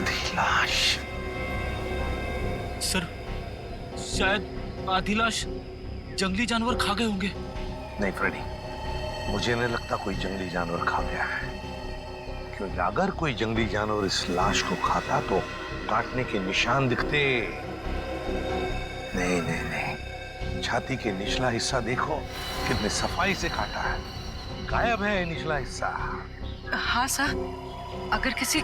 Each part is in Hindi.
आधी लाश। सर, शायद आधी लाश जंगली जानवर खा गए होंगे। नहीं फ्रेडी, मुझे नहीं लगता कोई जंगली जानवर खा गया है, क्योंकि अगर कोई जंगली जानवर इस लाश को खाता तो काटने के निशान दिखते। नहीं नहीं नहीं, छाती के निचला हिस्सा देखो, कितने सफाई से काटा है, गायब है निचला हिस्सा। हाँ सर, अगर किसी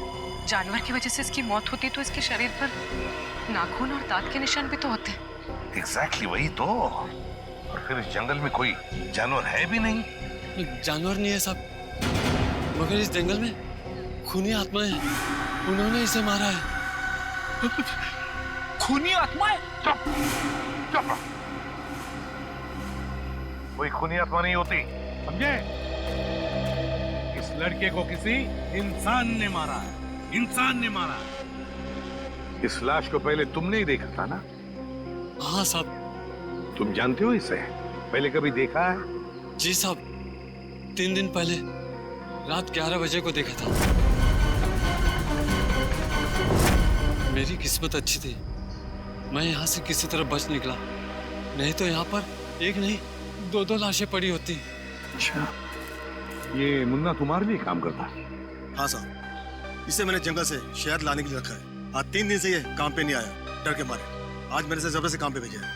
जानवर की वजह से इसकी मौत होती तो इसके शरीर पर नाखून और दांत के निशान भी तो होते। एग्जैक्टली वही तो। और फिर इस जंगल में कोई जानवर है भी नहीं। जानवर नहीं है साहब, मगर इस जंगल में खूनी आत्माएं हैं, उन्होंने इसे मारा है। खूनी आत्माएं? चुप चुप, कोई खूनी आत्मा नहीं होती, समझे? इस लड़के को किसी इंसान ने मारा है, इंसान ने मारा है। इस लाश को पहले तुमने ही देखा था ना? हाँ साहब। तुम जानते हो इसे? पहले कभी देखा है? जी साहब, 3 दिन पहले रात 11 बजे को देखा था। मेरी किस्मत अच्छी थी, मैं यहाँ से किसी तरह बच निकला, नहीं तो यहाँ पर एक नहीं 2-2 लाशें पड़ी होती। अच्छा, ये मुन्ना तुम्हारे लिए काम करता है? हाँ साहब, इसे मैंने जंगल से शहद लाने के लिए रखा है। आज 3 दिन से ये काम पे नहीं आया, डर के मारे। आज मैंने इसे जबरदस्ती काम पे भेजा है।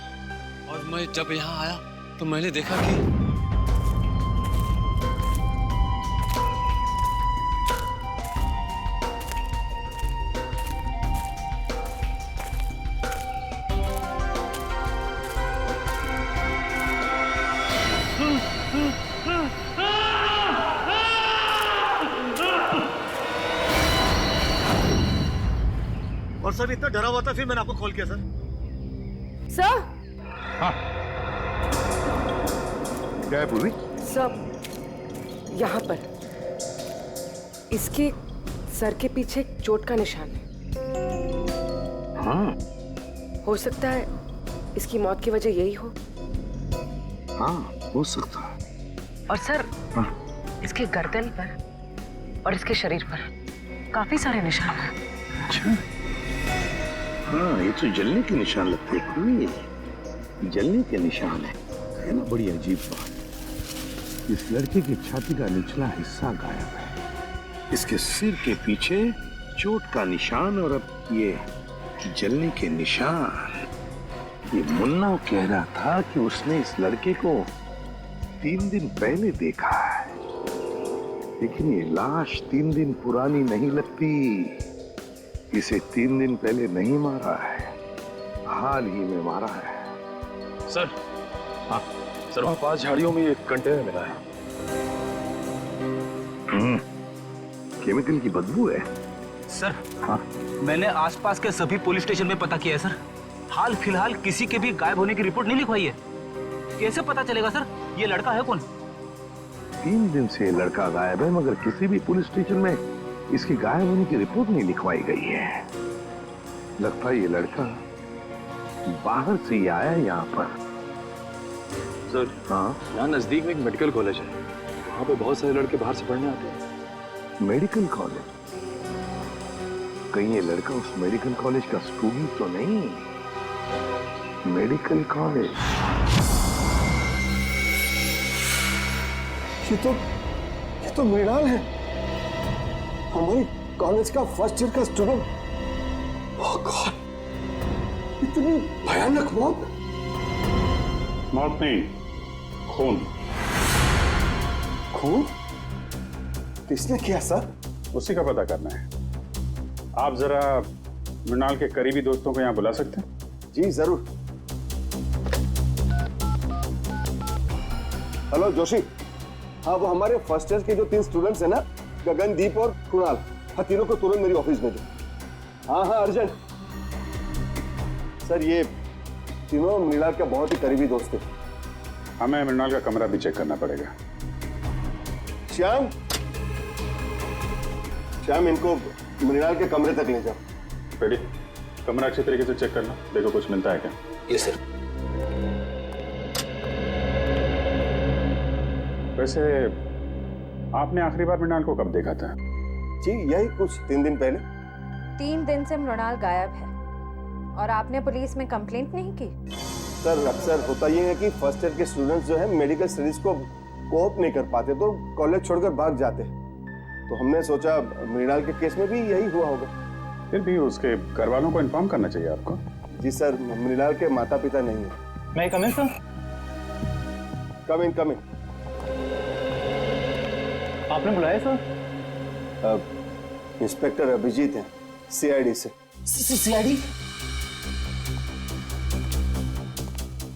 और मैं जब यहाँ आया तो मैंने देखा कि और सर इतना डरा हुआ था, फिर मैंने आपको कॉल किया सर। सर, हाँ, क्या है पूर्वी? सर, यहाँ पर इसके सर के पीछे एक चोट का निशान है। हाँ, हो सकता है इसकी मौत की वजह यही हो। हाँ, हो सकता है। और सर, हाँ। इसके गर्दन पर और इसके शरीर पर काफी सारे निशान हैं। अच्छा, हाँ, ये तो जलने के निशान लगते हैं पूर्वी, जलने के निशान है ना? बड़ी अजीब बात, इस लड़के की छाती का निचला हिस्सा गायब है, इसके सिर के पीछे चोट का निशान, और अब ये जलने के निशान। ये मुन्ना कह रहा था कि उसने इस लड़के को 3 दिन पहले देखा है, लेकिन ये लाश 3 दिन पुरानी नहीं लगती। इसे 3 दिन पहले नहीं मारा है, हाल ही में मारा है। सर, हाँ सर, वहाँ 5 झाड़ियों में एक कंटेनर मिला है। केमिकल की बदबू है। सर, हाँ, मैंने आसपास के सभी पुलिस स्टेशन में पता किया है सर, हाल फिलहाल किसी के भी गायब होने की रिपोर्ट नहीं लिखवाई है। कैसे पता चलेगा सर ये लड़का है कौन? 3 दिन से लड़का गायब है, मगर किसी भी पुलिस स्टेशन में इसकी गायब होने की रिपोर्ट नहीं लिखवाई गई है। लगता है ये लड़का बाहर से ही आया है यहाँ पर। सर, हाँ, यहाँ नजदीक में एक मेडिकल कॉलेज है, वहाँ पे बहुत सारे लड़के बाहर से पढ़ने आते हैं। Medical college? कहीं ये लड़का उस मेडिकल कॉलेज का स्टूडेंट तो नहीं? मेडिकल कॉलेज, ये तो मृणाल है, हमारे कॉलेज का फर्स्ट ईयर का स्टूडेंट। ओह गॉड, इतनी भयानक मौत। मौत नहीं, खून। खून? किसने किया सर? उसी का पता करना है। आप जरा मृणाल के करीबी दोस्तों को यहाँ बुला सकते हैं? जी जरूर। हेलो जोशी, हाँ वो हमारे फर्स्ट ईयर के जो 3 स्टूडेंट्स हैं ना, गगनदीप और कुणाल, हाँ तीनों को तुरंत मेरी ऑफिस भेजो। हाँ हाँ अर्जेंट। सर ये तीनों मृणाल का बहुत ही करीबी दोस्त है। हमें मृणाल का कमरा भी चेक करना पड़ेगा। श्याम, इनको मृणाल के कमरे तक ले जाओ। बेटी, कमरा अच्छे तरीके से चेक करना, देखो कुछ मिलता है क्या। Yes sir. वैसे आपने आखिरी बार मृणाल को कब देखा था? जी यही कुछ 3 दिन पहले। 3 दिन से मृणाल गायब है और आपने पुलिस में कंप्लेंट नहीं की? सर अक्सर होता ये है कि फर्स्ट ईयर के स्टूडेंट्स जो है मेडिकल स्टडीज को कोप नहीं कर पाते तो कॉलेज छोड़कर भाग जाते हैं। तो हमने सोचा मृणाल के केस में भी यही हुआ होगा। फिर भी उसके घर वालों को इन्फॉर्म करना चाहिए आपको। जी सर, मृणाल के माता पिता नहीं है। मैं कम इन सर? कम इन। आपने बुलाया सर? इंस्पेक्टर अभिजीत हैं, CID से। CID?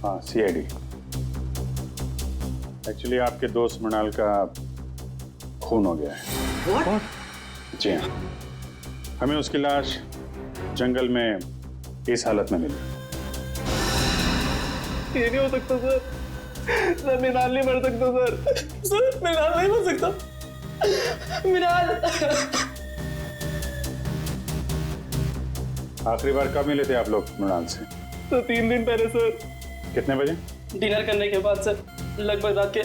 हाँ, CID। एक्चुअली आपके दोस्त मृणाल का खून हो गया है। What? जी हाँ, हमें उसकी लाश जंगल में इस हालत में मिली। ये नहीं हो सकता सर। सर मृणाल नहीं मर सकता सर। सर मृणाल नहीं मर सकता। मृणाल। आखिरी बार कब मिले थे आप लोग मृणाल से? तो 3 दिन पहले सर। कितने बजे? डिनर करने के बाद सर, लगभग रात के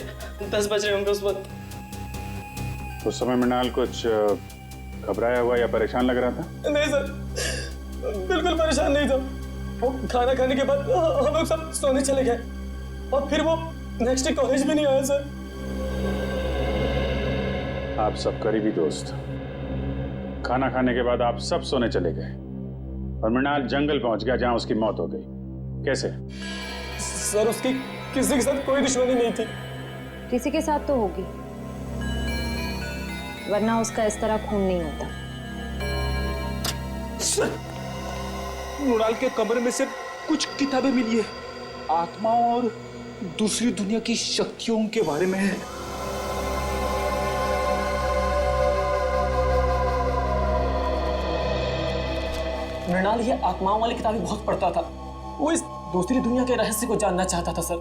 10 बज रहे होंगे उस वक्त। उस समय मृणाल कुछ घबराया हुआ या परेशान लग रहा था? नहीं सर, बिल्कुल परेशान नहीं था। वो खाना खाने के बाद हम लोग सब सोने चले गए और फिर वो नेक्स्ट डे कॉलेज भी नहीं आया सर। आप सब करीबी दोस्त, खाना खाने के बाद आप सब सोने चले गए और मृणाल जंगल पहुंच गया जहां उसकी मौत हो गई। कैसे? सर उसकी किसी के साथ कोई दुश्मनी नहीं थी। किसी के साथ तो होगी, वरना उसका इस तरह खून नहीं होता। मृणाल के कमरे में से कुछ किताबें मिली है, आत्माओं और दूसरी दुनिया की शक्तियों के बारे में है। मृणाल ये आत्माओं वाली किताबें बहुत पढ़ता था। वो इस दूसरी दुनिया के रहस्य को जानना चाहता था सर।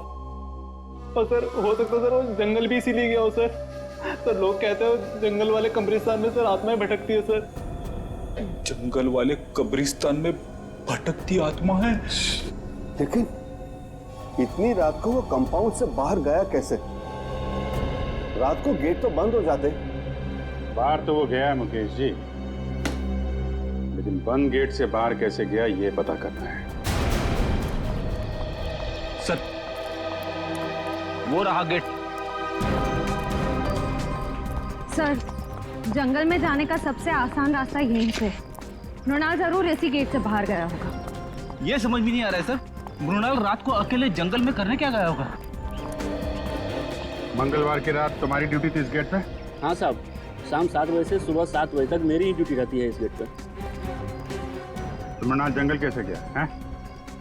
और सर हो सकता सर वो जंगल भी इसीलिए गया हो सर। तो लोग कहते हैं जंगल वाले कब्रिस्तान में सर आत्माएं भटकती है सर। जंगल वाले कब्रिस्तान में भटकती आत्मा है। लेकिन इतनी रात को वो कंपाउंड से बाहर गया कैसे? रात को गेट तो बंद हो जाते। बाहर तो वो गया है मुकेश जी, लेकिन बंद गेट से बाहर कैसे गया ये पता करना है। सर वो रहा गेट। सर जंगल में जाने का सबसे आसान रास्ता यहीं से। मृणाल जरूर इसी गेट से बाहर गया होगा। ये समझ में नहीं आ रहा है सर, मृणाल रात को अकेले जंगल में करने क्या गया होगा? मंगलवार की रात तुम्हारी ड्यूटी थी इस गेट पे? हाँ साहब, शाम 7 बजे से सुबह 7 बजे तक मेरी ही ड्यूटी रहती है इस गेट पे। तो मृणाल जंगल कैसे गया है?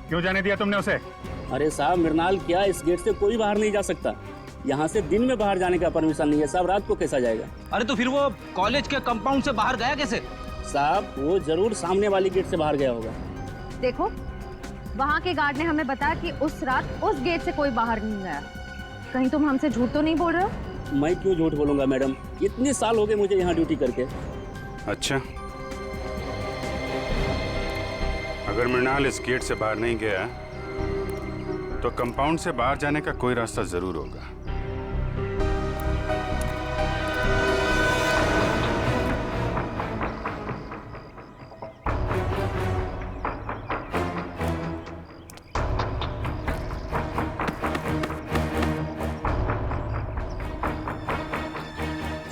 क्यों जाने दिया तुमने उसे? अरे साहब मृणाल क्या, इस गेट से कोई बाहर नहीं जा सकता। यहाँ से दिन में बाहर जाने का परमिशन नहीं है साहब, रात को कैसा जाएगा? अरे तो फिर वो कॉलेज के कंपाउंड से बाहर गया कैसे? साहब वो जरूर सामने वाली गेट से बाहर गया होगा। देखो वहाँ के गार्ड ने हमें बताया कि उस रात उस गेट से कोई बाहर नहीं गया। कहीं तुम हमसे झूठ तो नहीं बोल रहे हो? मैं क्यों झूठ बोलूंगा मैडम, इतने साल हो गए मुझे यहाँ ड्यूटी करके। अच्छा, अगर मृणाल इस गेट से बाहर नहीं गया तो कंपाउंड से बाहर जाने का कोई रास्ता जरूर होगा।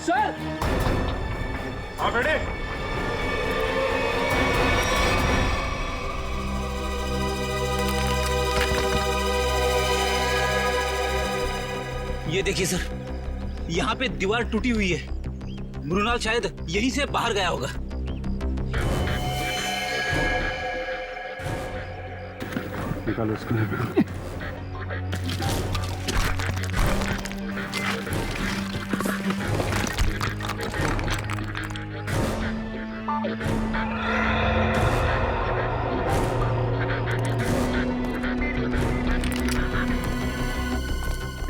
सर हाँ बेटे, ये देखिए सर, यहाँ पे दीवार टूटी हुई है। मृणाल शायद यहीं से बाहर गया होगा। निकालो इसको।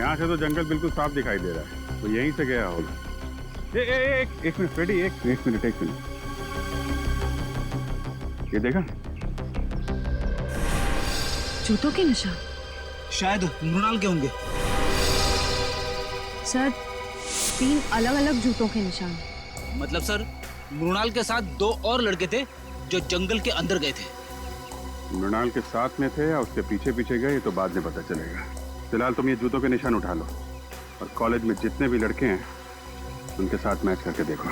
यहाँ से तो जंगल बिल्कुल साफ दिखाई दे रहा है, तो यहीं से गया होगा। एक मिनट बेटी, एक मिनट। ये देखा? जूतों के निशान? शायद मृणाल के होंगे। सर 3 अलग अलग जूतों के निशान। मतलब सर मृणाल के साथ 2 और लड़के थे जो जंगल के अंदर गए थे। मृणाल के साथ में थे या उसके पीछे पीछे गए ये तो बाद में पता चलेगा। फिलहाल तुम ये जूतों के निशान उठा लो और कॉलेज में जितने भी लड़के हैं उनके साथ मैच करके देखो।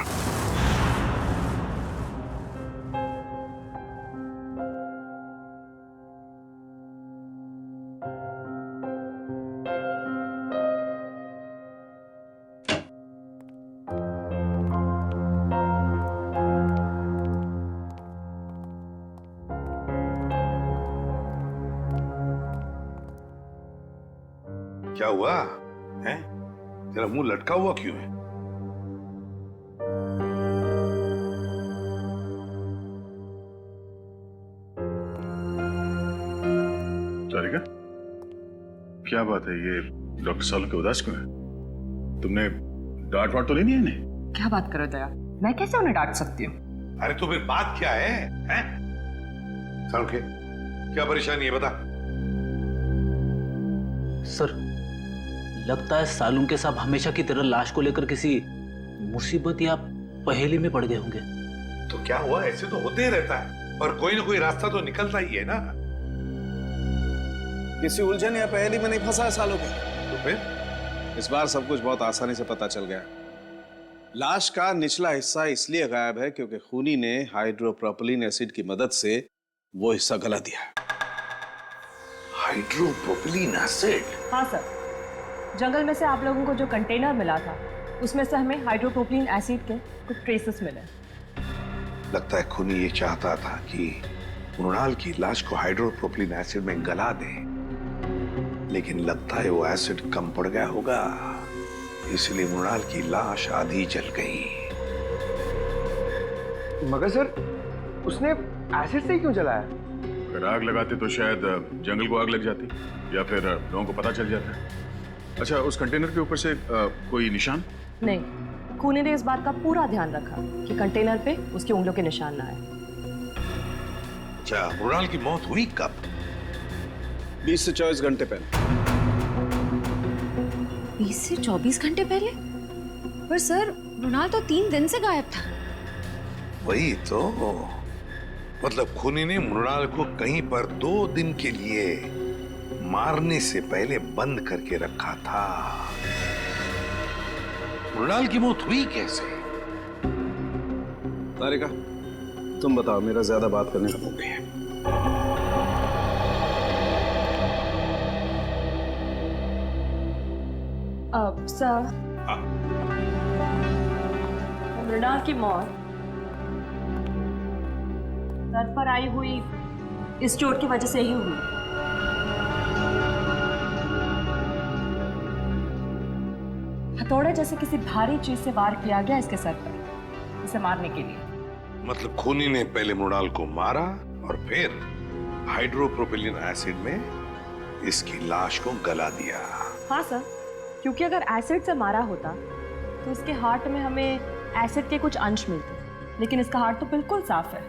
क्या हुआ है? तेरा मुंह लटका हुआ क्यों है? सारिका, क्या बात है? ये डॉक्टर सालू के उदास क्यों है? तुमने डांट वाट तो नहीं दिया इन्हें? क्या बात करो दया, मैं कैसे उन्हें डांट सकती हूँ? अरे तो फिर बात क्या है? हैं? सालू क्या परेशानी है बता। सर, लगता है सालून के साहब हमेशा की तरह लाश को लेकर किसी मुसीबत या पहेली में पड़ गए होंगे। तो क्या हुआ? ऐसे तो होते ही रहता है और कोई ना कोई रास्ता तो निकलता ही है ना। किसी उलझन या पहेली में नहीं फंसा है सालों के। तो फिर इस बार सब कुछ बहुत आसानी से पता चल गया। लाश का निचला हिस्सा इसलिए गायब है क्योंकि खूनी ने हाइड्रोप्रोपिलीन एसिड की मदद से वो हिस्सा गला दिया। हाइड्रोप्रोपिलीन एसिड? हाँ सर, जंगल में से आप लोगों को जो कंटेनर मिला था उसमें से हमें हाइड्रोप्रोपिलीन एसिड के कुछ ट्रेसेस मिले। लगता है खूनी ये चाहता था कि मृणाल की लाश को हाइड्रोप्रोपिलीन एसिड में गला दे, लेकिन लगता है वो एसिड कम पड़ गया होगा, इसलिए मृणाल की लाश आधी जल गई। मगर सर, उसने एसिड से ही क्यों जलाया? अगर आग लगाते तो शायद जंगल को आग लग जाती या फिर लोगों को पता चल जाता। अच्छा, उस कंटेनर के ऊपर से कोई निशान? नहीं, खूनी ने इस बात का पूरा ध्यान रखा कि कंटेनर पे उसकी उंगलियों के निशान ना आए। अच्छा, मृणाल की मौत हुई कब? 20 से 24 घंटे पहले। 20 से 24 घंटे पहले? पर सर, मृणाल तो 3 दिन से गायब था। वही तो, मतलब खूनी ने मृणाल को कहीं पर 2 दिन के लिए मारने से पहले बंद करके रखा था। मृणाल की मौत हुई कैसे? तारिका, तुम बताओ, मेरा ज्यादा बात करने का मौका है। सर, मृणाल की मौत सर पर आई हुई इस चोट की वजह से ही हुई। हथौड़े जैसे किसी भारी चीज से वार किया गया इसके सर पर, इसे मारने के लिए। मतलब खूनी ने पहले मृणाल को मारा और फिर हाइड्रोप्रोपिलीन एसिड में इसकी लाश को गला दिया। हाँ सर, क्योंकि अगर एसिड से मारा होता तो इसके हार्ट में हमें एसिड के कुछ अंश मिलते, लेकिन इसका हार्ट तो बिल्कुल साफ है।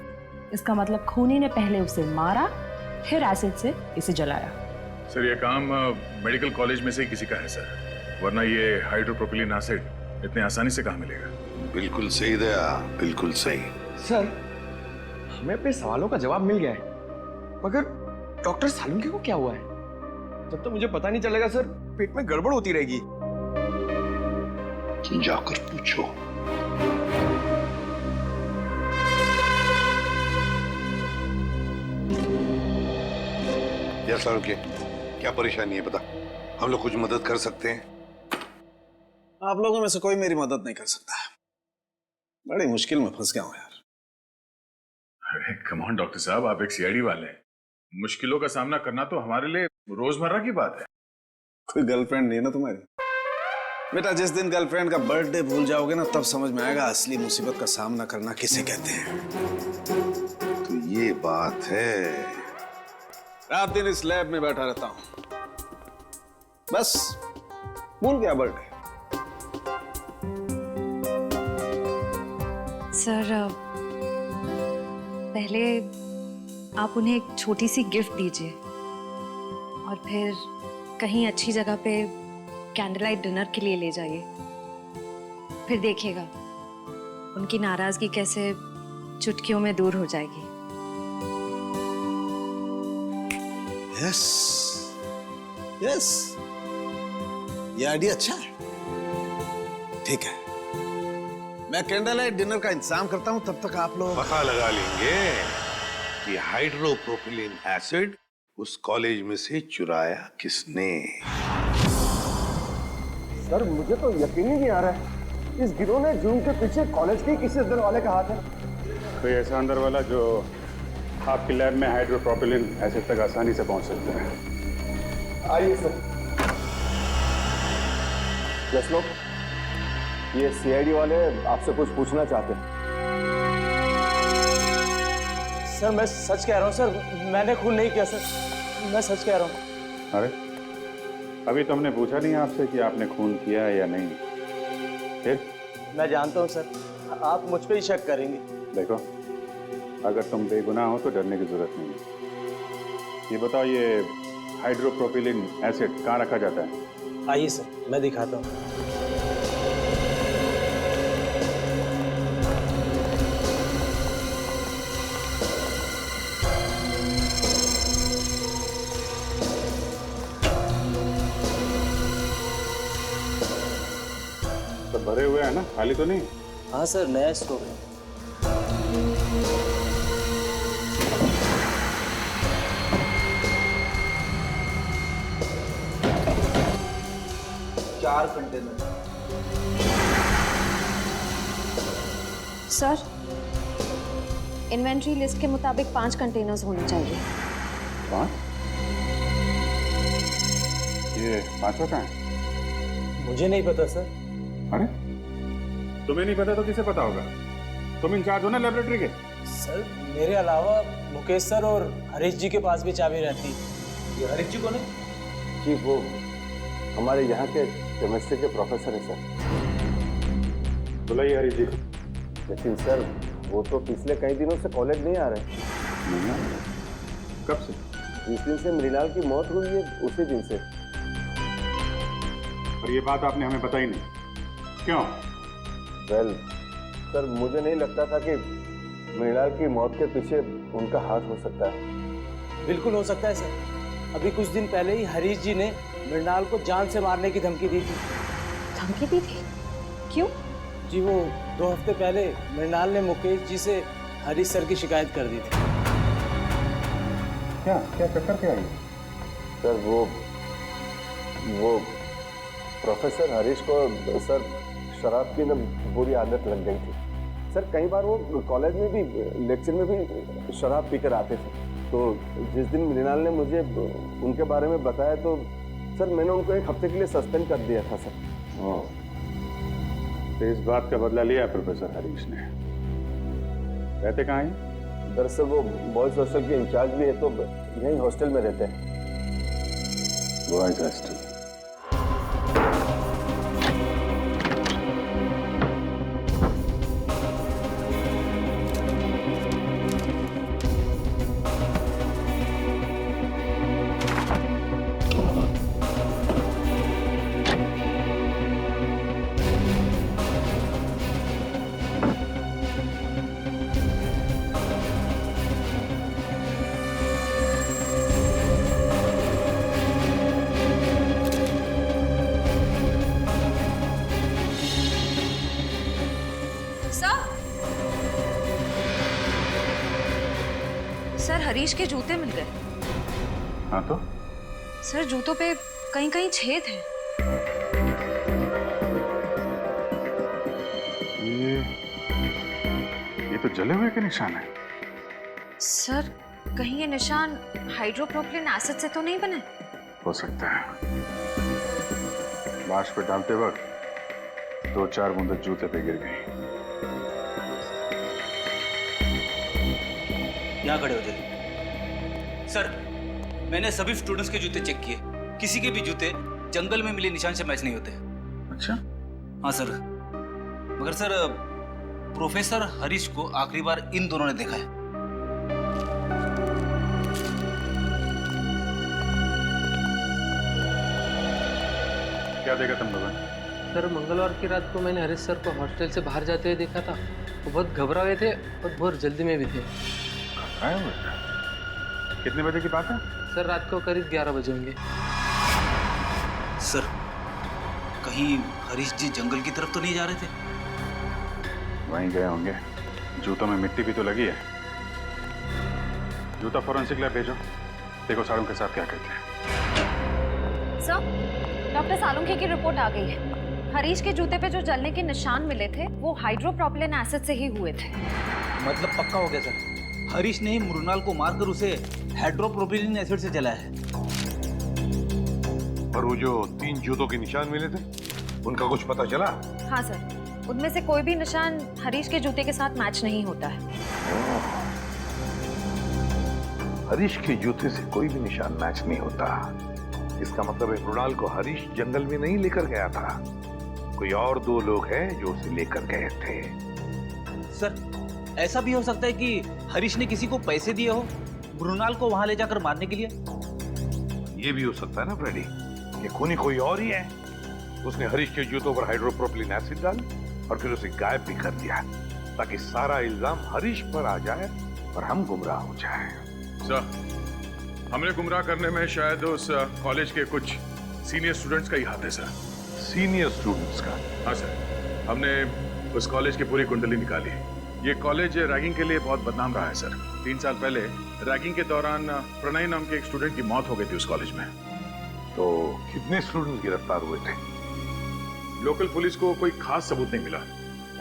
इसका मतलब खूनी ने पहले उसे मारा, फिर एसिड से इसे जलाया। सर, ये काम मेडिकल कॉलेज में से किसी का है सर, वरना ये हाइड्रोप्रोपिलीन एसिड इतने आसानी से कहाँ मिलेगा? बिल्कुल सही दया, बिल्कुल सही। सर, हमें अपने सवालों का जवाब मिल गया है, मगर डॉक्टर सालुंके को क्या हुआ है? जब तक मुझे पता नहीं चलेगा सर, पेट में गड़बड़ होती रहेगी। जाकर पूछो। यार सालुंके, क्या परेशानी है बता, हम लोग कुछ मदद कर सकते हैं? आप लोगों में से कोई मेरी मदद नहीं कर सकता। बड़ी मुश्किल में फंस गया हूं यार। अरे कम ऑन डॉक्टर साहब, आप एक सीआईडी वाले हैं, मुश्किलों का सामना करना तो हमारे लिए रोजमर्रा की बात है। कोई गर्लफ्रेंड नहीं है ना तुम्हारी? बेटा, जिस दिन गर्लफ्रेंड का बर्थडे भूल जाओगे ना, तब समझ में आएगा असली मुसीबत का सामना करना किसे कहते हैं। तो ये बात है। रात दिन इस लैब में बैठा रहता हूं, बस भूल गया बर्थडे। सर, पहले आप उन्हें एक छोटी सी गिफ्ट दीजिए और फिर कहीं अच्छी जगह पे कैंडल लाइट डिनर के लिए ले जाइए। फिर देखिएगा उनकी नाराजगी कैसे चुटकियों में दूर हो जाएगी। यस यस, ये आइडिया अच्छा है। ठीक है, मैं कैंडल लाइट डिनर का इंतजाम करता हूं, तब तक आप लोग पता लगा लेंगे कि हाइड्रोप्रोपिलीन एसिड उस कॉलेज में से चुराया किसने। सर मुझे तो यकीन ही नहीं आ रहा है, इस गिरोह ने जूम के पीछे कॉलेज के किसी अंदर वाले का हाथ है। कोई ऐसा अंदर वाला जो आपकी लैब में हाइड्रोप्रोपिलीन एसिड तक आसानी से पहुंच सकते हैं। आइए सर। यस लोग, ये सीआईडी वाले आपसे कुछ पूछना चाहते हैं। सर मैं सच कह रहा हूँ सर, मैंने खून नहीं किया सर, मैं सच कह रहा हूँ। अरे अभी तो हमने पूछा नहीं आपसे कि आपने खून किया है या नहीं। फिर मैं जानता हूँ सर, आप मुझ पे ही शक करेंगे। देखो, अगर तुम बेगुनाह हो तो डरने की जरूरत नहीं है। ये बताओ, ये हाइड्रोप्रोपिलीन एसिड कहाँ रखा जाता है? आइए सर, मैं दिखाता हूँ। तो भरे हुए हैं ना, खाली तो नहीं? हाँ सर, नया स्टॉक है। चार कंटेनर। सर, इन्वेंट्री लिस्ट के मुताबिक 5 कंटेनर्स होने चाहिए। 5? ये 5वां कहाँ है? मुझे नहीं पता सर। अरे तुम्हें नहीं पता तो किसे पता होगा? तुम इंचार्ज हो ना लेबोरेटरी के। सर मेरे अलावा मुकेश सर और हरीश जी के पास भी चाबी रहती है। ये हरीश जी कौन है? जी वो हमारे यहाँ के केमिस्ट्री के प्रोफेसर हैं सर। बुलाइए हरीश जी। लेकिन सर वो तो पिछले कई दिनों से कॉलेज नहीं आ रहे। नहीं आ रहे? कब से? जिस दिन से मृणाल की मौत हुई है उसी दिन से। और ये बात आपने हमें बताई नहीं, क्यों? वेल सर, मुझे नहीं लगता था कि मृणाल की मौत के पीछे उनका हाथ हो सकता है। बिल्कुल हो सकता है सर। अभी कुछ दिन पहले ही हरीश जी ने मृणाल को जान से मारने की धमकी दी थी। धमकी दी थी? क्यों? जी वो 2 हफ्ते पहले मृणाल ने मुकेश जी से हरीश सर की शिकायत कर दी थी। क्या क्या चक्कर क्या है? सर वो प्रोफेसर हरीश को सर शराब की ना बुरी आदत लग गई थी। सर कई बार वो कॉलेज में भी लेक्चर में भी शराब पीकर आते थे। तो जिस दिन मृणाल ने मुझे उनके बारे में बताया तो सर मैंने उनको 1 हफ्ते के लिए सस्पेंड कर दिया था सर। तो इस बात का बदला लिया प्रोफेसर हरीश ने। रहते कहाँ हैं? दरअसल वो बॉयज हॉस्टल के इंचार्ज भी है, तो यहीं हॉस्टल में रहते हैं। Boys hostel. सर, हरीश के जूते मिल गए। हाँ तो? सर जूतों पे कहीं कहीं छेद है। ये तो जले हुए के निशान है। सर कहीं ये निशान हाइड्रोप्रोपिलीन एसिड से तो नहीं बने? हो सकता है। लाश पे डालते वक्त 2-4 बूंदें जूते पे गिर गई। यहाँ खड़े हो जल्दी। सर, मैंने सभी स्टूडेंट्स के जूते चेक किए, किसी के भी जूते जंगल में मिले निशान से मैच नहीं होते। अच्छा? हाँ सर, मगर सर प्रोफेसर हरीश को आखिरी बार इन दोनों ने देखा है। क्या देखा तुम लोगों ने? सर मंगलवार की रात को मैंने हरीश सर को हॉस्टल से बाहर जाते हुए देखा था। वो बहुत घबरा हुए थे और बहुत जल्दी में भी थे। आए हुए थे? कितने बजे की बात है? सर रात को करीब 11 बजे होंगे। सर कहीं हरीश जी जंगल की तरफ तो नहीं जा रहे थे? वहीं गए होंगे। जूतों में मिट्टी भी तो लगी है। जूता फॉरेंसिक लैब भेजो, देखो सालुंखे के साथ क्या कहते हैं। सर, डॉक्टर सालुंखे की रिपोर्ट आ गई है। हरीश के जूते पे जो जलने के निशान मिले थे वो हाइड्रोप्रोपिलीन एसिड से ही हुए थे। मतलब पक्का हो गया सर, हरीश ने ही मृणाल को मारकर उसे हाइड्रोप्रोपिलीन एसिड से जलाया है। और वो जो 3 जूतों के निशान मिले थे उनका कुछ पता चला? हाँ सर, उनमें से कोई भी निशान हरीश के जूते के साथ मैच नहीं होता है। हरीश के जूते से कोई भी निशान मैच नहीं होता। इसका मतलब है मृणाल को हरीश जंगल में नहीं लेकर गया था, कोई और 2 लोग हैं जो उसे लेकर गए थे। सर ऐसा भी हो सकता है कि हरीश ने किसी को पैसे दिए हो मृणाल को वहां ले जाकर मारने के लिए। ये भी हो सकता है ना फ्रेडी कि खूनी कोई और ही है। उसने हरीश के जूतों पर हाइड्रोप्रोपिलीन एसिड डाल और फिर उसे गायब भी कर दिया ताकि सारा इल्जाम हरीश पर आ जाए और हम गुमराह हो जाए। सर, हमें गुमराह करने में शायद उस कॉलेज के कुछ सीनियर स्टूडेंट्स का ही हाथ है सर। सीनियर स्टूडेंट्स का? हाँ सर, हमने उस कॉलेज की पूरी कुंडली निकाली। ये कॉलेज रैगिंग के लिए बहुत बदनाम रहा है सर। 3 साल पहले रैगिंग के दौरान प्रणय नाम के एक स्टूडेंट की मौत हो गई थी उस कॉलेज में। तो कितने स्टूडेंट गिरफ्तार हुए थे? लोकल पुलिस को कोई खास सबूत नहीं मिला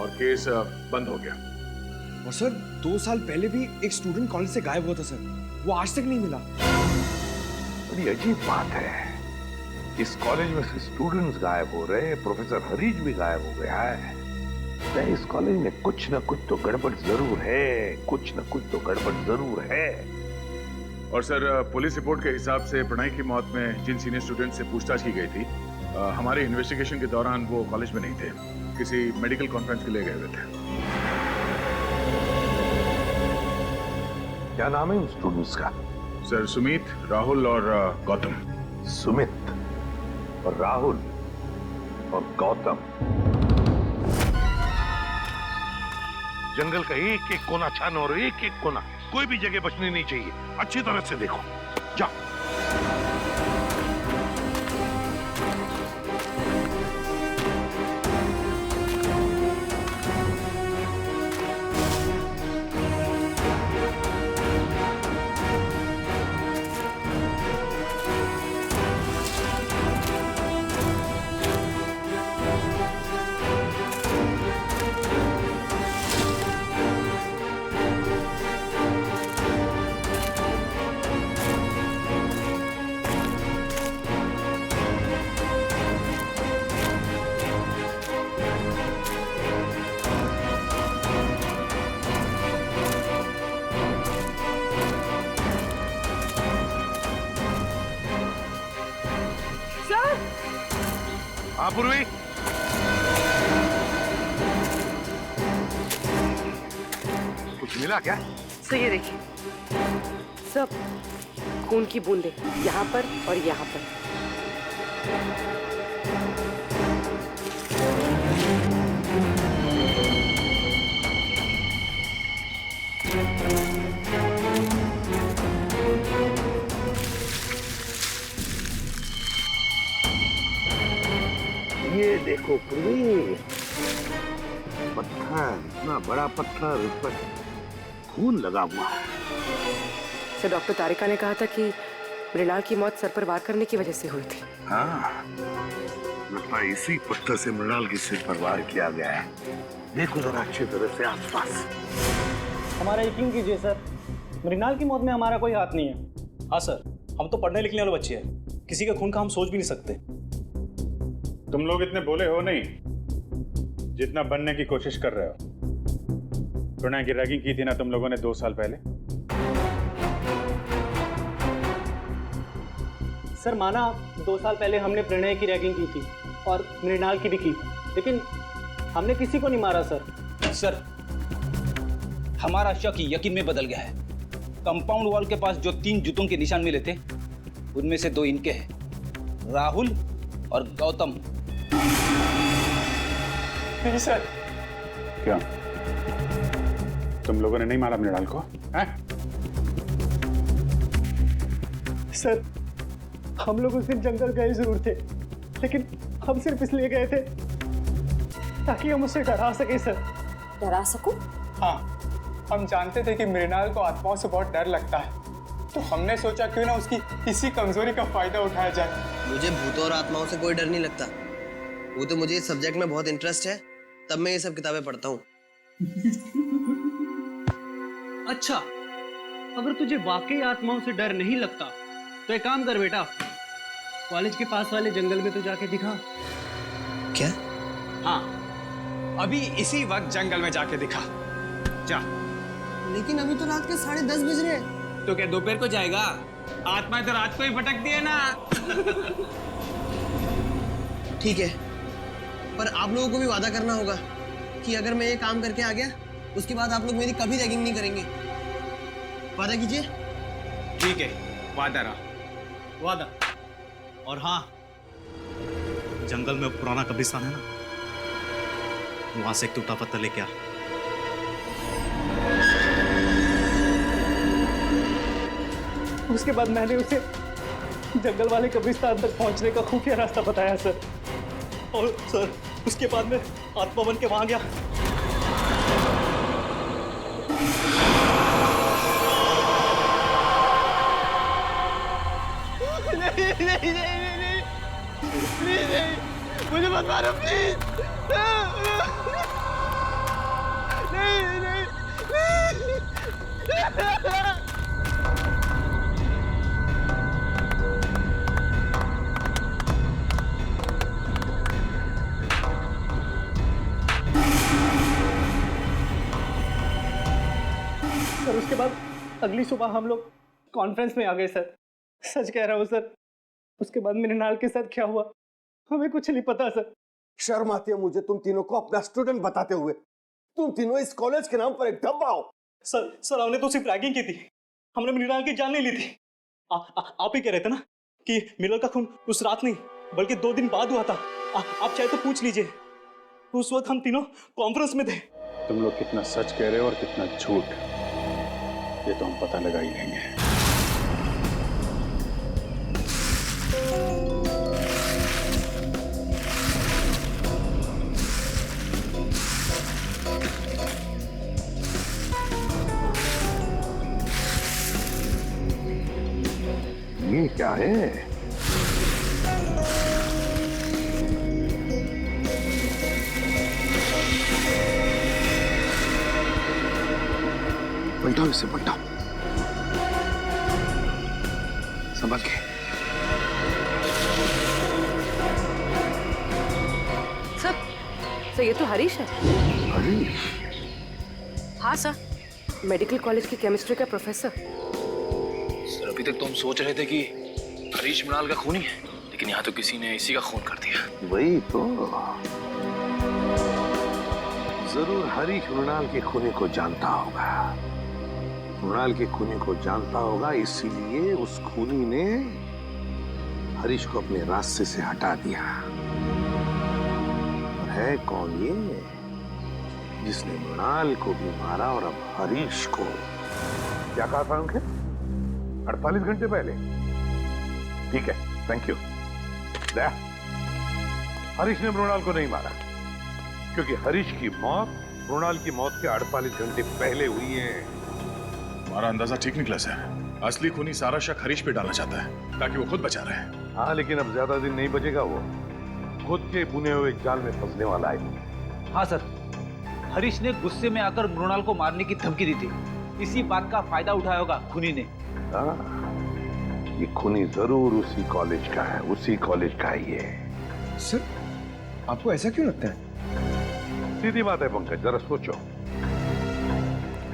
और केस बंद हो गया। और सर 2 साल पहले भी एक स्टूडेंट कॉलेज से गायब हुआ था सर, वो आज तक नहीं मिला। बड़ी अजीब बात है, इस कॉलेज में से स्टूडेंट्स गायब हो रहे, प्रोफेसर हरीश भी गायब हो गया है। इस कॉलेज में कुछ न कुछ तो गड़बड़ जरूर है, कुछ न कुछ तो गड़बड़ जरूर है। और सर पुलिस रिपोर्ट के हिसाब से प्रणय की मौत में जिन सीनियर स्टूडेंट से पूछताछ की गई थी, हमारे इन्वेस्टिगेशन के दौरान वो कॉलेज में नहीं थे, किसी मेडिकल कॉन्फ्रेंस के लिए गए हुए थे। क्या नाम है उन स्टूडेंट्स का? सर सुमित, राहुल और गौतम। सुमित और राहुल और गौतम। जंगल का एक एक कोना छानो और एक एक कोना, कोई भी जगह बचनी नहीं चाहिए। अच्छी तरह से देखो, जाओ। हाँ पूर्वी, कुछ मिला क्या? सर ये देखिए, सब खून की बूंदें यहाँ पर और यहाँ पर। ये देखो पूर्वी, पत्थर, इतना बड़ा पत्थर, उस पर खून लगा हुआ है। सर डॉक्टर तारिका ने कहा था कि मृणाल की मौत सर पर वार करने की वजह से हुई थी। हाँ, लगता है इसी पत्थर से मृणाल के सिर पर वार किया गया है। देखो जरा अच्छी तरह से आसपास। हमारा यकीन कीजिए सर, मृणाल की मौत में हमारा कोई हाथ नहीं है। हाँ सर, हम तो पढ़ने लिखने वाले बच्चे हैं, किसी के खून का हम सोच भी नहीं सकते। तुम लोग इतने भोले हो नहीं जितना बनने की कोशिश कर रहे हो। प्रणय की रैगिंग की थी ना तुम लोगों ने 2 साल पहले। सर माना 2 साल पहले हमने प्रणय की रैगिंग की थी और मृणाल की भी की, लेकिन हमने किसी को नहीं मारा सर। सर हमारा शक यकीन में बदल गया है। कंपाउंड वॉल के पास जो 3 जूतों के निशान मिले थे उनमें से 2 इनके हैं, राहुल और गौतम। नहीं सर। क्या तुम लोगों ने नहीं मारा मृणाल को? हैं? सर, हम लोग उस दिन जंगल गए जरूर थे, लेकिन हम सिर्फ इसलिए गए थे ताकि हम उसे डरा सके सर। डरा सको? हाँ, हम जानते थे कि मृणाल को आत्माओं से बहुत डर लगता है, तो हमने सोचा क्यों ना उसकी इसी कमजोरी का फायदा उठाया जाए। मुझे भूतों और आत्माओं से कोई डर नहीं लगता। वो तो मुझे इस सब्जेक्ट में बहुत इंटरेस्ट है, तब मैं ये सब किताबें पढ़ता हूँ। अच्छा, अगर तुझे वाकई आत्माओं से डर नहीं लगता तो एक काम कर बेटा, कॉलेज के पास वाले जंगल में तो जाके दिखा। क्या? हाँ, अभी इसी वक्त जंगल में जाके दिखा जा। लेकिन अभी तो रात के 10:30 बज रहे हैं। तो क्या दोपहर को जाएगा? आत्मा तो रात को ही भटकती है ना। ठीक है, पर आप लोगों को भी वादा करना होगा कि अगर मैं ये काम करके आ गया उसके बाद आप लोग मेरी कभी रैगिंग नहीं करेंगे। वादा कीजिए। ठीक है, वादा रहा। वादा। और हाँ, जंगल में पुराना कब्रिस्तान है ना, वहां से एक टूटा पत्थर लेके आ। उसके बाद मैंने उसे जंगल वाले कब्रिस्तान तक पहुंचने का खुफिया रास्ता बताया सर, और सर उसके बाद मैं आत्मा बन के वहां गया। नहीं, प्लीज नहीं, मुझे मत मारो प्लीज। नहीं। सर उसके बाद अगली सुबह हम लोग कॉन्फ्रेंस में आ गए सर। सच कह रहा हूँ सर, उसके बाद मृणाल के साथ क्या हुआ हमें कुछ नहीं पता सर। शर्म आती है मुझे तुम तीनों को अपना स्टूडेंट बताते हुए। तुम तीनों इस कॉलेज के नाम पर एक धब्बा हो। सर हमने तो सिर्फ रैगिंग की थी, हमने मृणाल की जान नहीं ली थी। आप ही कह रहे थे ना कि मृणाल का खून उस रात नहीं बल्कि 2 दिन बाद हुआ था। आप चाहे तो पूछ लीजिए, उस वक्त हम तीनों कॉन्फ्रेंस में थे। तुम लोग कितना सच कह रहे हो और कितना झूठ, ये तो हम पता लगा ही लेंगे। ये क्या है? पलटाओ इसे, पलटाओ, संभाल के। सर ये तो हरीश है। हरीश? हाँ सर, मेडिकल कॉलेज की केमिस्ट्री का प्रोफेसर। सर अभी तक तो हम सोच रहे थे कि हरीश मृणाल का खूनी है, लेकिन यहाँ तो किसी ने इसी का खून कर दिया। वही तो, जरूर हरीश मृणाल के खूनी को जानता होगा। मृणाल के खूनी को जानता होगा, इसीलिए उस खूनी ने हरीश को अपने रास्ते से हटा दिया। और है कौन ये जिसने मृणाल को भी मारा और अब हरीश को? क्या कहा था उनके? 48 घंटे पहले? ठीक है, थैंक यू। दया, हरीश ने मृणाल को नहीं मारा, क्योंकि हरीश की मौत मृणाल की मौत के 48 घंटे पहले हुई है। हमारा अंदाजा ठीक निकला सर। असली खूनी सारा शक हरीश पे डालना चाहता है ताकि वो खुद बचा रहे। हाँ, लेकिन अब ज्यादा दिन नहीं बचेगा, वो खुद के बुने हुए जाल में फंसने वाला है। हाँ सर, हरीश ने गुस्से में आकर मृणाल को मारने की धमकी दी थी। इसी बात का फायदा उठाया होगा खूनी ने। ये खूनी जरूर उसी कॉलेज का है, उसी कॉलेज का ही है। सर आपको ऐसा क्यों लगता है? सीधी बात है पंकज, जरा सोचो,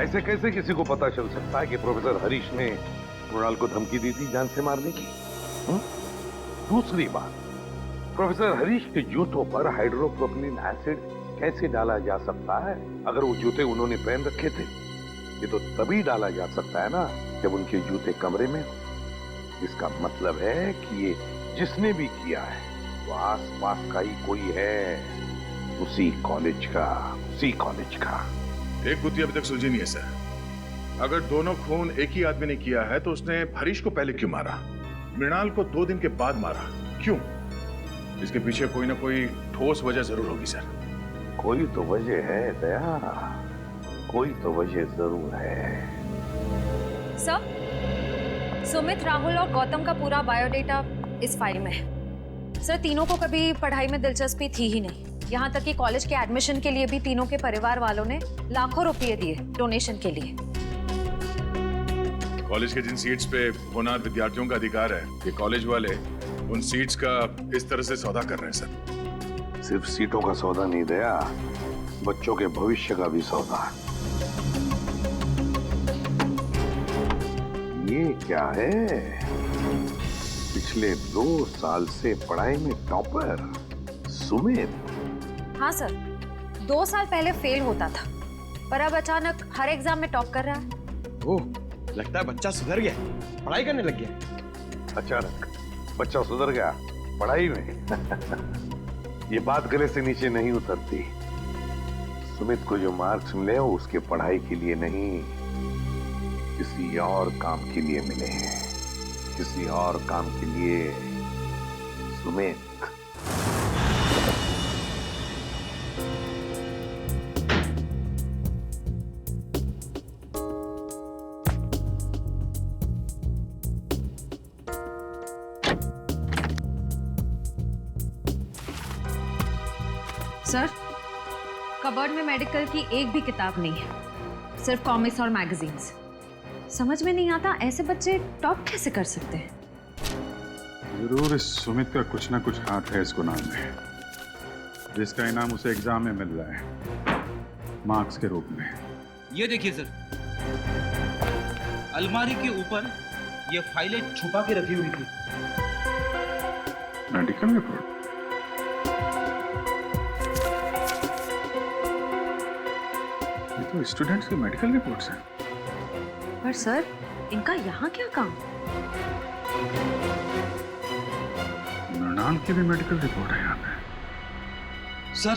ऐसे कैसे किसी को पता चल सकता है कि प्रोफेसर हरीश ने मृणाल को धमकी दी थी जान से मारने की? दूसरी बात, प्रोफेसर हरीश के जूतों पर हाइड्रोप्रोपिलीन एसिड कैसे डाला जा सकता है अगर वो जूते उन्होंने पहन रखे थे? ये तो तभी डाला जा सकता है ना जब उनके जूते कमरे में हो। इसका मतलब है कि ये जिसने भी किया है वो आसपास का ही कोई है, उसी कॉलेज का, उसी कॉलेज का। एक गुत्थी अभी तक सुलझी नहीं है सर। अगर दोनों खून एक ही आदमी ने किया है तो उसने हरीश को पहले क्यों मारा? मृणाल को 2 दिन के बाद मारा, क्यों? इसके पीछे कोई ना कोई ठोस वजह जरूर होगी सर। कोई तो वजह है दया, कोई तो वजह जरूर है। सर, सुमित, राहुल और गौतम का पूरा बायोडेटा इस फाइल में है। सर, तीनों को कभी पढ़ाई में दिलचस्पी थी ही नहीं। यहाँ तक कि कॉलेज के एडमिशन के लिए भी तीनों के परिवार वालों ने लाखों रुपए दिए डोनेशन के लिए। कॉलेज के जिन सीट्स पे होनहार विद्यार्थियों का अधिकार है, ये कॉलेज वाले उन सीट्स का इस तरह से सौदा कर रहे हैं सर। सिर्फ सीटों का सौदा नहीं दया, बच्चों के भविष्य का भी सौदा। ये क्या है? पिछले 2 साल से पढ़ाई में टॉपर सुमित। हाँ सर, 2 साल पहले फेल होता था, पर अब अचानक हर एग्जाम में टॉप कर रहा है। ओह, लगता है बच्चा सुधर गया, पढ़ाई करने लग गया। अचानक बच्चा सुधर गया पढ़ाई में? ये बात गले से नीचे नहीं उतरती। सुमित को जो मार्क्स मिले वो उसके पढ़ाई के लिए नहीं, किसी और काम के लिए मिले हैं, किसी और काम के लिए। सुमित, सर, कबर्ड में मेडिकल की एक भी किताब नहीं है, सिर्फ कॉमिक्स और मैगजीन्स। समझ में नहीं आता ऐसे बच्चे टॉप कैसे कर सकते हैं। जरूर इस सुमित का कुछ ना कुछ हाथ है इस गुनाह में, जिसका इनाम उसे एग्जाम में मिल रहा है मार्क्स के रूप में। ये देखिए सर, अलमारी के ऊपर ये फाइलें छुपा के रखी हुई थी। Medical report? ये तो स्टूडेंट्स की मेडिकल रिपोर्ट्स हैं। पर सर, इनका यहाँ क्या काम? मृणाल की भी मेडिकल रिपोर्ट है यहाँ पे। सर,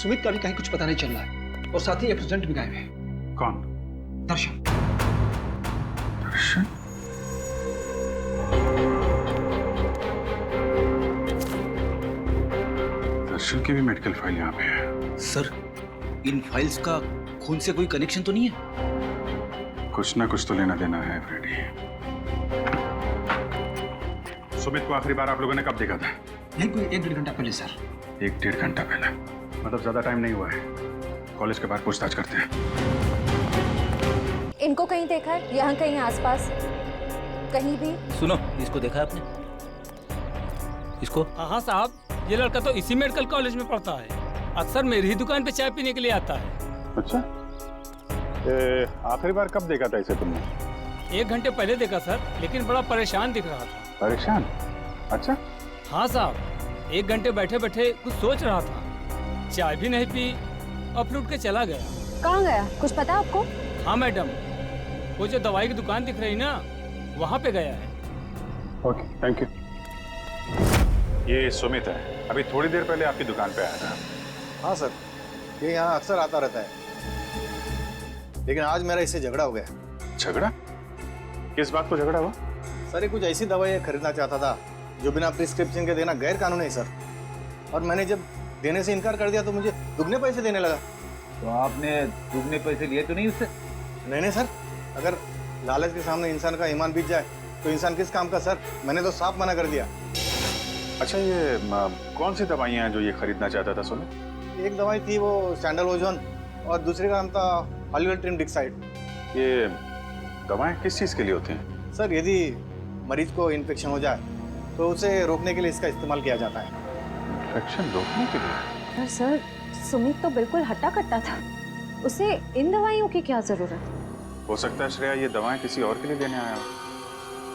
सुमित का भी कहीं कुछ पता नहीं चल रहा है, और साथ ही एक स्टूडेंट भी गायब है। कौन? दर्शन। दर्शन? दर्शन की भी मेडिकल फाइल यहाँ पे है। सर, इन फाइल्स का खून से कोई कनेक्शन तो नहीं है? कुछ ना कुछ तो लेना देना है फ्रेडी। सुमित को आखिरी बार आप लोगों ने कब देखा था? नहीं, कोई 1-1.5 घंटा पहले सर। 1-1.5 घंटा पहले? मतलब ज्यादा टाइम नहीं हुआ है। कॉलेज के बाहर पूछताछ करते हैं। इनको कहीं देखा है? यहाँ कहीं आसपास कहीं भी? सुनो, इसको देखा है आपने? इसको? हाँ साहब, ये लड़का तो इसी मेडिकल कॉलेज में पढ़ता है। अक्सर मेरी ही दुकान पे चाय पीने के लिए आता है। अच्छा, आखिरी बार कब देखा था इसे तुमने? 1 घंटे पहले देखा सर, लेकिन बड़ा परेशान दिख रहा था। परेशान? अच्छा। हाँ साहब, 1 घंटे बैठे बैठे कुछ सोच रहा था, चाय भी नहीं पी और फिर उठ के चला गया। कहाँ गया, कुछ पता आपको? हाँ मैडम, वो जो दवाई की दुकान दिख रही ना, वहाँ पे गया है। Okay, thank you. ये सुमित है, अभी थोड़ी देर पहले आपकी दुकान पे आया था। हाँ सर, ये यहाँ अक्सर आता रहता है, लेकिन आज मेरा इससे झगड़ा हो गया। झगड़ा? किस बात को झगड़ा हुआ? सर, ये कुछ ऐसी दवाई खरीदना चाहता था जो बिना प्रिस्क्रिप्शन के देना गैर कानूनी है सर, और मैंने जब देने से इनकार कर दिया तो मुझे दुगने पैसे देने लगा। तो आपने दुगने पैसे लिए तो नहीं उससे? नहीं सर, अगर लालच के सामने इंसान का ईमान बीत जाए तो इंसान किस काम का सर, मैंने तो साफ मना कर दिया। अच्छा, ये कौन सी दवाइयाँ हैं जो ये खरीदना चाहता था सुमित? एक दवाई थी वो सैंडल ओजोन, और दूसरे का नाम था हॉलीवुड डिक्साइड। ये दवाएं किस चीज़ के लिए होती हैं? सर, यदि मरीज को इन्फेक्शन हो जाए तो उसे रोकने के लिए इसका इस्तेमाल किया जाता है। इन्फेक्शन रोकने के लिए? पर सर, सुमित तो बिल्कुल हट्टा कट्टा था, उसे इन दवाइयों की क्या जरूरत? हो सकता है श्रेया ये दवाएं किसी और के लिए देने आया हो।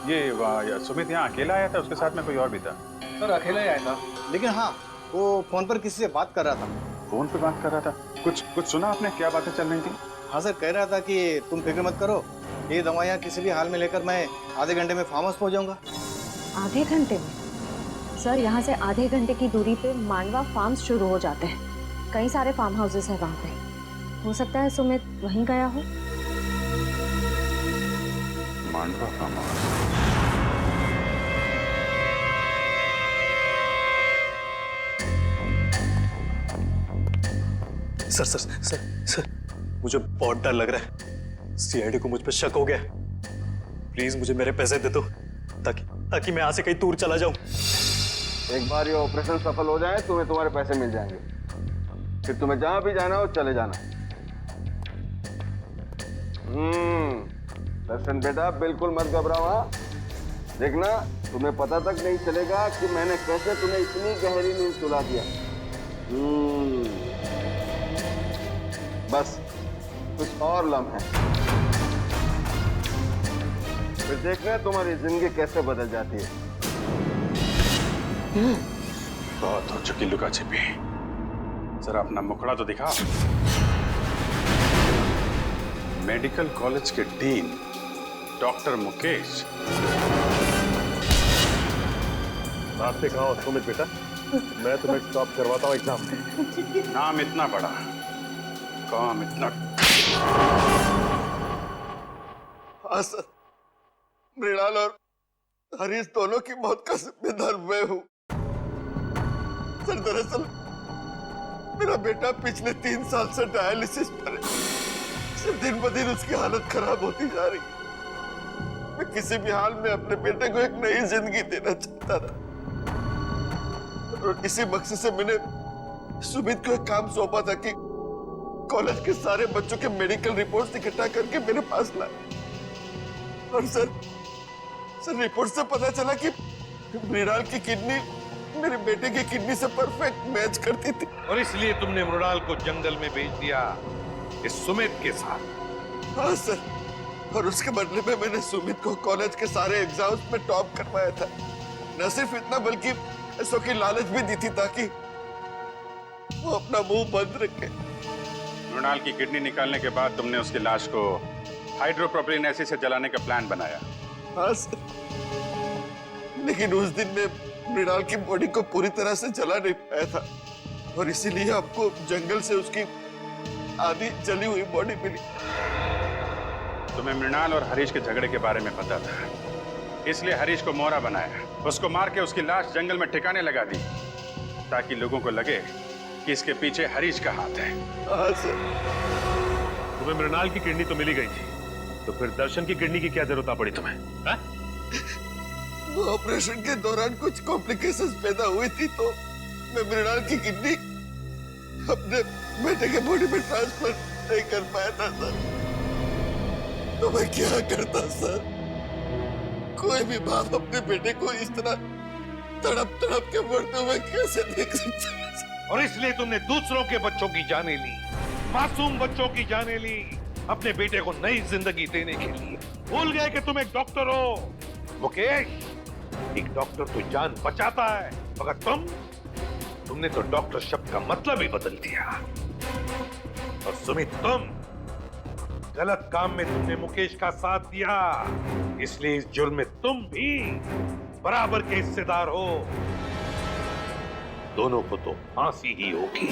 ये सुमित यहाँ अकेला आया था, उसके साथ में कोई और भी था? सर, अकेला ही आया था, लेकिन हाँ, वो फोन पर किसी से बात कर रहा था। फोन पे बात कर रहा था? कुछ सुना आपने, क्या बातें चल रही थी? हाँ सर, कह रहा था कि तुम फिक्र मत करो, ये दवाइयाँ किसी भी हाल में लेकर मैं आधे घंटे में फार्म हाउस पहुँच जाऊँगा। आधे घंटे में? सर, यहाँ से आधे घंटे की दूरी पे मांडवा फार्म्स शुरू हो जाते हैं, कई सारे फार्म हाउसेस हैं वहाँ पे। हो सकता है सुमित वहीं गया हो। Mandwa farm house? Sir sir sir sir मुझे बहुत डर लग रहा है। सीआईडी को मुझ पर शक हो गया। प्लीज मुझे मेरे पैसे दे दो ताकि ताकि मैं यहाँ से कहीं दूर चला जाऊं। एक बार ये ऑपरेशन सफल हो जाए तुम्हें तुम्हारे पैसे मिल जाएंगे, फिर तुम्हें जहां भी जाना हो चले जाना। दर्शन बेटा बिल्कुल मत घबराओ। हाँ देखना तुम्हें पता तक नहीं चलेगा कि मैंने कैसे तुम्हें इतनी गहरी नींद सुला दिया। बस कुछ और लम्हे, फिर देखना तुम्हारी जिंदगी कैसे बदल जाती है। बहुत हो चुकी लुका छिपी, जरा अपना मुखड़ा तो दिखा। मेडिकल कॉलेज के डीन डॉक्टर मुकेश। रास्ते कहाँ हो सुमित बेटा, मैं तुम्हें स्टॉप करवाता हूँ एग्जाम में। नाम इतना बड़ा, काम इतना। हाँ सर, मृणाल और हरीश दोनों की मौत का जिम्मेदार मैं हूँ। सर दरअसल मेरा बेटा पिछले 3 साल से डायलिसिस पर है। सिर्फ दिन ब दिन उसकी हालत खराब होती जा रही है। मैं किसी भी हाल में अपने बेटे को एक नई जिंदगी देना चाहता था और इसी मकसद से मैंने सुमित को एक काम सौंपा था कि कॉलेज के सारे बच्चों के मेडिकल रिपोर्ट्स इकट्ठा करके मेरे पास लाए। और सर रिपोर्ट से पता चला कि मृणाल की किडनी मेरे बेटे की किडनी से परफेक्ट मैच करती थी। और इसलिए तुमने मृणाल को जंगल में भेज दिया इस सुमित के साथ। हाँ सर, और उसके बदले में मैंने सुमित को कॉलेज के सारे एग्जाम्स में टॉप करवाया था। न सिर्फ इतना बल्कि पैसों की लालच भी दी थी ताकि वो अपना मुंह बंद रखे। मृणाल की किडनी निकालने के बाद तुमने उसकी लाश को हाइड्रोप्रोपिलीन एसिड से जलाने का प्लान बनाया। हाँ सर, लेकिन उस दिन में मृणाल की बॉडी को पूरी तरह से जला नहीं पाया था और इसीलिए आपको जंगल से उसकी आधी जली हुई बॉडी मिली। तुम्हें मृणाल और हरीश के झगड़े के बारे में पता था, इसलिए हरीश को मोहरा बनाया। उसको मार के उसकी लाश जंगल में ठिकाने लगा दी ताकि लोगों को लगे कि इसके पीछे हरीश का हाथ है। हाँ सर। तुम्हें मृणाल की किडनी तो मिली गई थी, तो फिर दर्शन की किडनी की क्या जरूरत पड़ी तुम्हें? हा? वो ऑपरेशन के दौरान कुछ कॉम्प्लिकेशंस पैदा हुई थी तो मैं मृणाल की किडनी अपने बेटे के बॉडी में ट्रांसफर नहीं कर पाया था सर। तो मैं क्या करता सर? कोई भी बाप अपने बेटे को इस तरह तड़प तड़प के मरते हुए कैसे देख सकता है? और इसलिए तुमने दूसरों के बच्चों की जाने ली, मासूम बच्चों की जाने ली, अपने बेटे को नई जिंदगी देने के लिए। भूल गए कि तुम एक डॉक्टर हो मुकेश। एक डॉक्टर तो जान बचाता है, मगर तुमने तो डॉक्टर शब्द का मतलब ही बदल दिया। और सुमित, तुम गलत काम में तुमने मुकेश का साथ दिया, इसलिए इस जुर्म में तुम भी बराबर के हिस्सेदार हो। दोनों को तो फांसी ही होगी।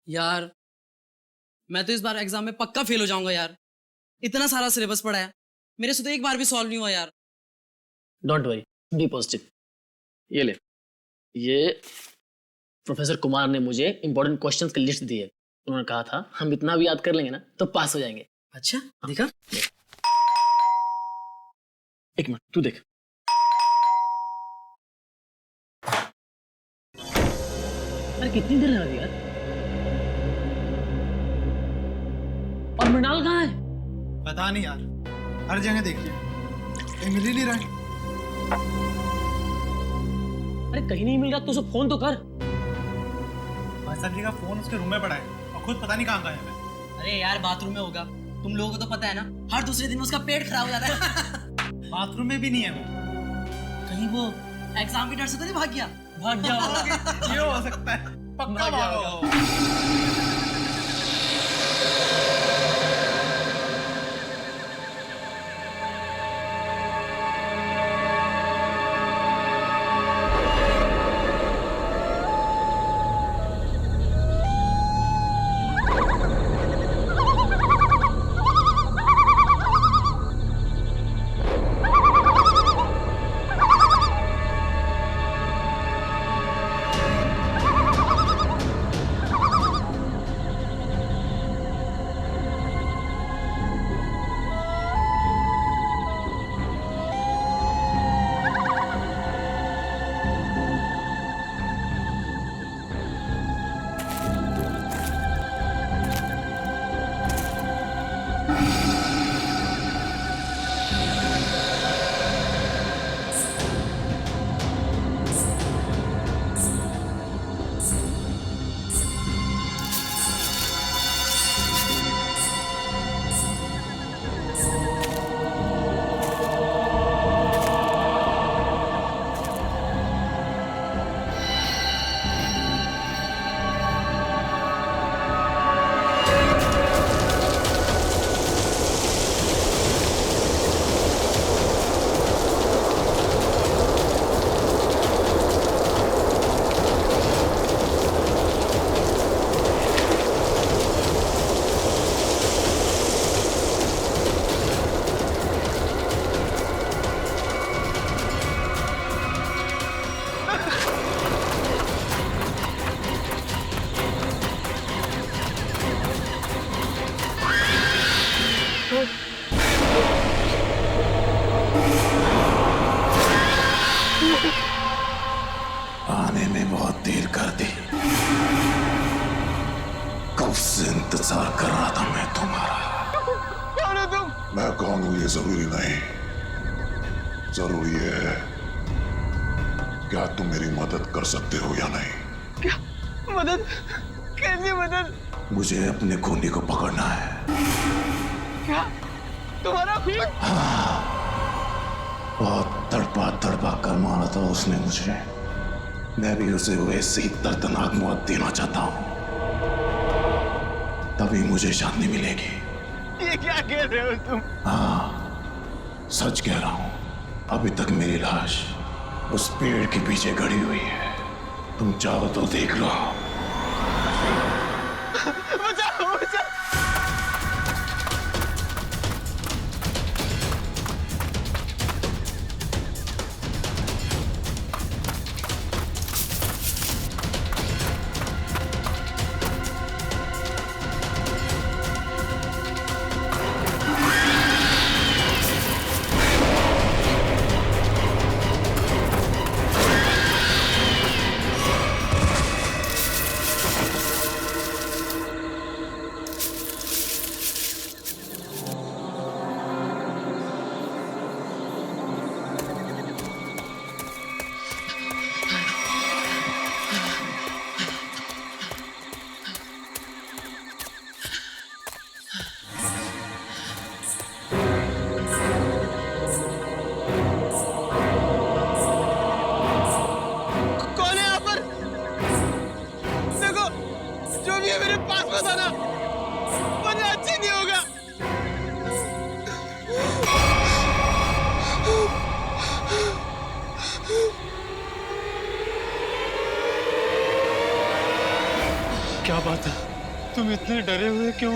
यार मैं तो इस बार एग्जाम में पक्का फेल हो जाऊंगा यार। इतना सारा सिलेबस पढ़ा है, मेरे से तो एक बार भी सॉल्व नहीं हुआ यार। Don't worry, be positive. ये ले, ये प्रोफेसर कुमार ने मुझे इंपॉर्टेंट क्वेश्चंस की लिस्ट दी है। उन्होंने कहा था हम इतना भी याद कर लेंगे ना तो पास हो जाएंगे। अच्छा देखा? एक मिनट तू देख। अरे कितनी देर लगी यार? और मृणाल कहाँ है? पता नहीं यार, हर जगह देखिए, कहीं मिल ही नहीं रहा। अरे कहीं नहीं मिल रहा तो उसे फोन तो कर। भाई साहब जी का फोन उसके रूम में पड़ा है और खुद पता नहीं कहाँ गया है। अरे यार बाथरूम में होगा, तुम लोगों को तो पता है ना, हर दूसरे दिन उसका पेट खराब हो जाता है। बाथरूम में भी नहीं है वो। कहीं वो एग्जाम की डर से तो नहीं भाग गया? भाग गया ये हो सकता है, पक्का भागा होगा। आने में बहुत देर कर दी। कब से इंतजार कर रहा था मैं तुम्हारा। कौन है तुम? मैं कौन हूं ये जरूरी नहीं, जरूरी है क्या तुम मेरी मदद कर सकते हो या नहीं। क्या मदद? कैसी मदद? मुझे अपने खूनी को पकड़ना है। क्या तुम्हारा खून? बहुत तड़पा तड़पा कर मारा था उसने मुझे। मैं भी उसे वैसे ही दर्दनाक मौत देना चाहता हूं, तभी मुझे शांति मिलेगी। ये क्या कह रहे हो तुम? हाँ सच कह रहा हूं। अभी तक मेरी लाश उस पेड़ के पीछे खड़ी हुई है, तुम चाहो तो देख लो। बचाओ बचाओ। क्या बात है? तुम इतने डरे हुए क्यों?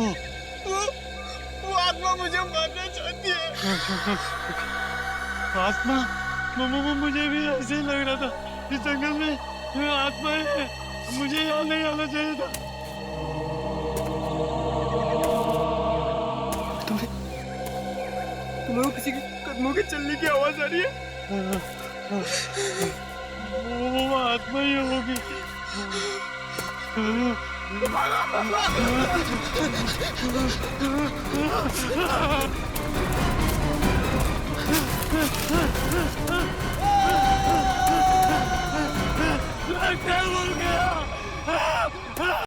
वो आत्मा मुझे मारना चाहती है। आत्मा? मुझे भी ऐसे ही लग रहा था। इस जंगल में आत्मा है, मुझे यहाँ नहीं आना चाहिए था। तुम्हें वो किसी के कदमों के चलने की आवाज आ रही है? वो आत्मा ही होगी। लगता है मर गया।